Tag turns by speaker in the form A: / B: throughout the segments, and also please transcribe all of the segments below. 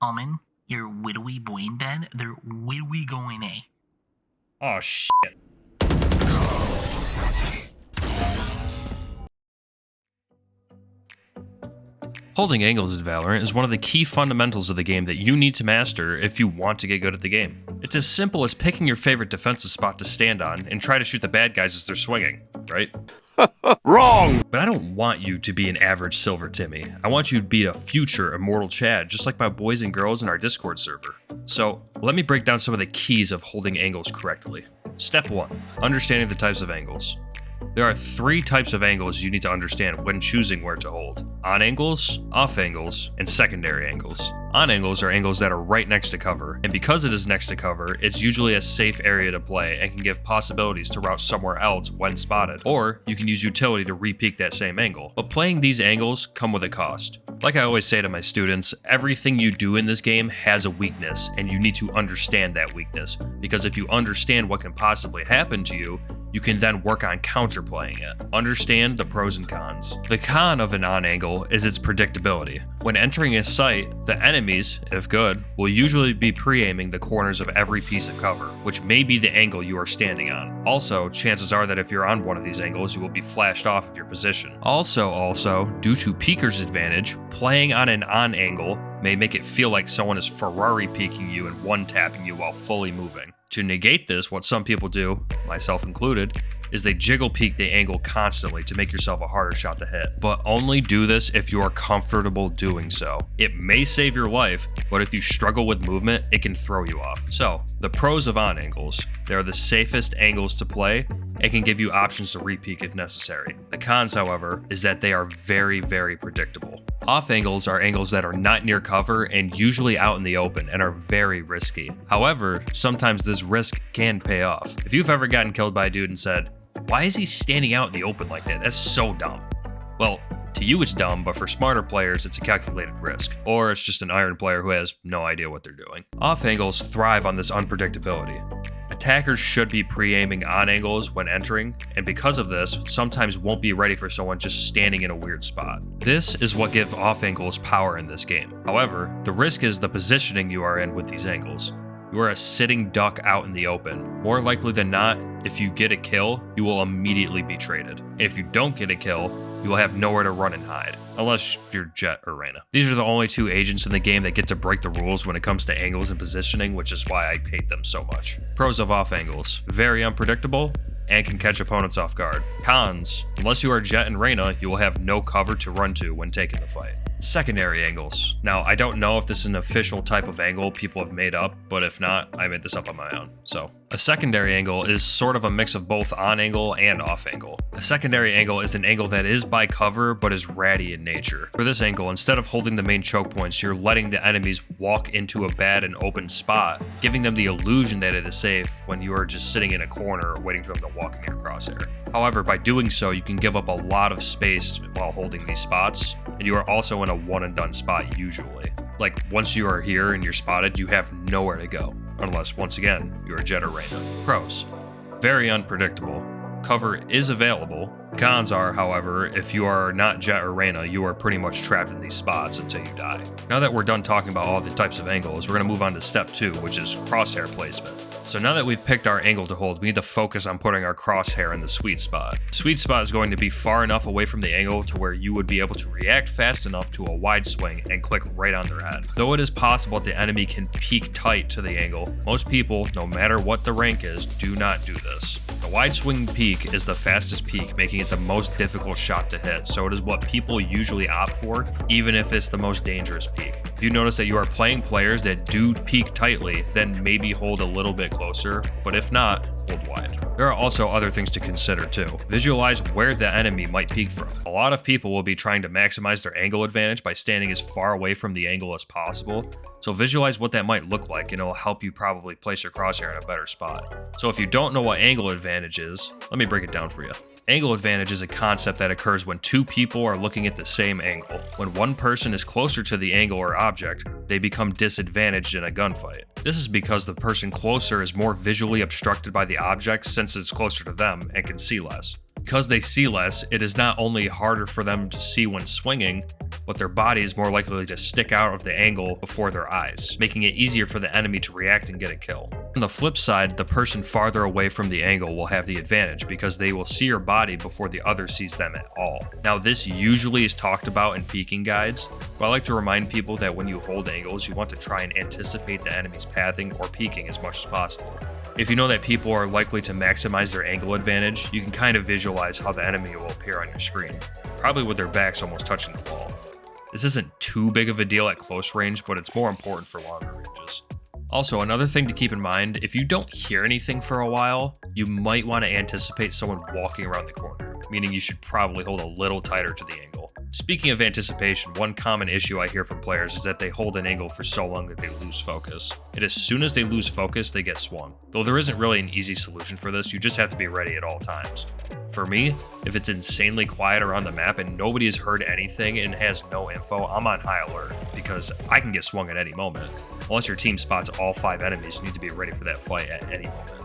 A: Almond, your widowy boy in bed, they're widowy going A.
B: Oh, shit. Holding angles in Valorant is one of the key fundamentals of the game that you need to master if you want to get good at the game. It's as simple as picking your favorite defensive spot to stand on and try to shoot the bad guys as they're swinging, right?
C: Wrong!
B: But I don't want you to be an average Silver Timmy. I want you to be a future Immortal Chad, just like my boys and girls in our Discord server. So, let me break down some of the keys of holding angles correctly. Step 1. Understanding the types of angles. There are 3 types of angles you need to understand when choosing where to hold. On angles, off angles, and secondary angles. On angles are angles that are right next to cover, and because it is next to cover, it's usually a safe area to play and can give possibilities to route somewhere else when spotted, or you can use utility to re-peek that same angle. But playing these angles come with a cost. Like I always say to my students, everything you do in this game has a weakness, and you need to understand that weakness, because if you understand what can possibly happen to you, you can then work on counterplaying it. Understand the pros and cons. The con of an on angle is its predictability. When entering a site, the enemies, if good, will usually be pre-aiming the corners of every piece of cover, which may be the angle you are standing on. Also, chances are that if you're on one of these angles, you will be flashed off of your position. Also, due to peeker's advantage, playing on an on angle may make it feel like someone is Ferrari peeking you and one-tapping you while fully moving. To negate this, what some people do, myself included, is they jiggle peek the angle constantly to make yourself a harder shot to hit. But only do this if you are comfortable doing so. It may save your life, but if you struggle with movement, it can throw you off. So, the pros of on angles. They are the safest angles to play and can give you options to re-peek if necessary. The cons, however, is that they are very, very predictable. Off angles are angles that are not near cover and usually out in the open and are very risky. However, sometimes this risk can pay off. If you've ever gotten killed by a dude and said, "Why is he standing out in the open like that? That's so dumb." Well, to you it's dumb, but for smarter players it's a calculated risk. Or it's just an iron player who has no idea what they're doing. Off angles thrive on this unpredictability. Attackers should be pre-aiming on angles when entering, and because of this, sometimes won't be ready for someone just standing in a weird spot. This is what gives off angles power in this game. However, the risk is the positioning you are in with these angles. You are a sitting duck out in the open. More likely than not, if you get a kill, you will immediately be traded. And if you don't get a kill, you will have nowhere to run and hide, unless you're Jet or Reyna. These are the only 2 agents in the game that get to break the rules when it comes to angles and positioning, which is why I hate them so much. Pros of off angles: very unpredictable and can catch opponents off guard. Cons: unless you are Jet and Reyna, you will have no cover to run to when taking the fight. Secondary angles. Now, I don't know if this is an official type of angle people have made up, but if not, I made this up on my own. So, a secondary angle is sort of a mix of both on angle and off angle. A secondary angle is an angle that is by cover, but is ratty in nature. For this angle, instead of holding the main choke points, you're letting the enemies walk into a bad and open spot, giving them the illusion that it is safe when you are just sitting in a corner waiting for them to walk in your crosshair. However, by doing so, you can give up a lot of space while holding these spots, and you are also in a one and done spot usually. Like, once you are here and you're spotted, you have nowhere to go. Unless, once again, you're a Jet or Reyna. Pros: very unpredictable. Cover is available. Cons are, however, if you are not Jet or Reyna, you are pretty much trapped in these spots until you die. Now that we're done talking about all the types of angles, we're going to move on to step 2, which is crosshair placement. So now that we've picked our angle to hold, we need to focus on putting our crosshair in the sweet spot. The sweet spot is going to be far enough away from the angle to where you would be able to react fast enough to a wide swing and click right on their head. Though it is possible that the enemy can peek tight to the angle, most people, no matter what the rank is, do not do this. The wide swing peek is the fastest peek, making it the most difficult shot to hit, so it is what people usually opt for, even if it's the most dangerous peek. If you notice that you are playing players that do peek tightly, then maybe hold a little bit closer, but if not, hold wide. There are also other things to consider too. Visualize where the enemy might peek from. A lot of people will be trying to maximize their angle advantage by standing as far away from the angle as possible, so visualize what that might look like and it'll help you probably place your crosshair in a better spot. So if you don't know what angle advantage is, let me break it down for you. Angle advantage is a concept that occurs when 2 people are looking at the same angle. When one person is closer to the angle or object, they become disadvantaged in a gunfight. This is because the person closer is more visually obstructed by the object since it's closer to them and can see less. Because they see less, it is not only harder for them to see when swinging, but their body is more likely to stick out of the angle before their eyes, making it easier for the enemy to react and get a kill. On the flip side, the person farther away from the angle will have the advantage because they will see your body before the other sees them at all. Now, this usually is talked about in peeking guides, but I like to remind people that when you hold angles, you want to try and anticipate the enemy's pathing or peeking as much as possible. If you know that people are likely to maximize their angle advantage, you can kind of visualize how the enemy will appear on your screen, probably with their backs almost touching the wall. This isn't too big of a deal at close range, but it's more important for longer ranges. Also, another thing to keep in mind, if you don't hear anything for a while, you might want to anticipate someone walking around the corner, meaning you should probably hold a little tighter to the angle. Speaking of anticipation, one common issue I hear from players is that they hold an angle for so long that they lose focus. And as soon as they lose focus, they get swung. Though there isn't really an easy solution for this, you just have to be ready at all times. For me, if it's insanely quiet around the map and nobody has heard anything and has no info, I'm on high alert because I can get swung at any moment. Unless your team spots all 5 enemies, you need to be ready for that fight at any moment.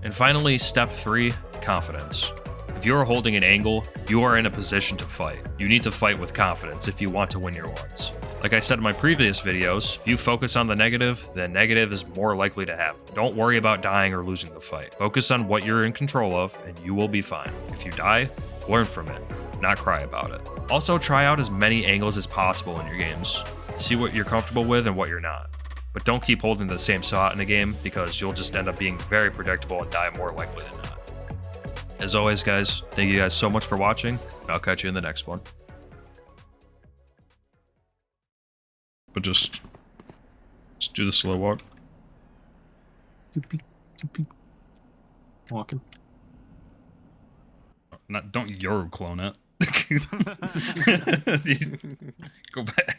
B: And finally, step 3, confidence. If you are holding an angle, you are in a position to fight. You need to fight with confidence if you want to win your ones. Like I said in my previous videos, if you focus on the negative, then negative is more likely to happen. Don't worry about dying or losing the fight. Focus on what you're in control of, and you will be fine. If you die, learn from it, not cry about it. Also, try out as many angles as possible in your games. See what you're comfortable with and what you're not. But don't keep holding the same spot in a game because you'll just end up being very predictable and die more likely than not. As always, guys, thank you guys so much for watching, and I'll catch you in the next one. But just do the slow walk.
D: Walking.
B: Don't Euro clone it. Go back.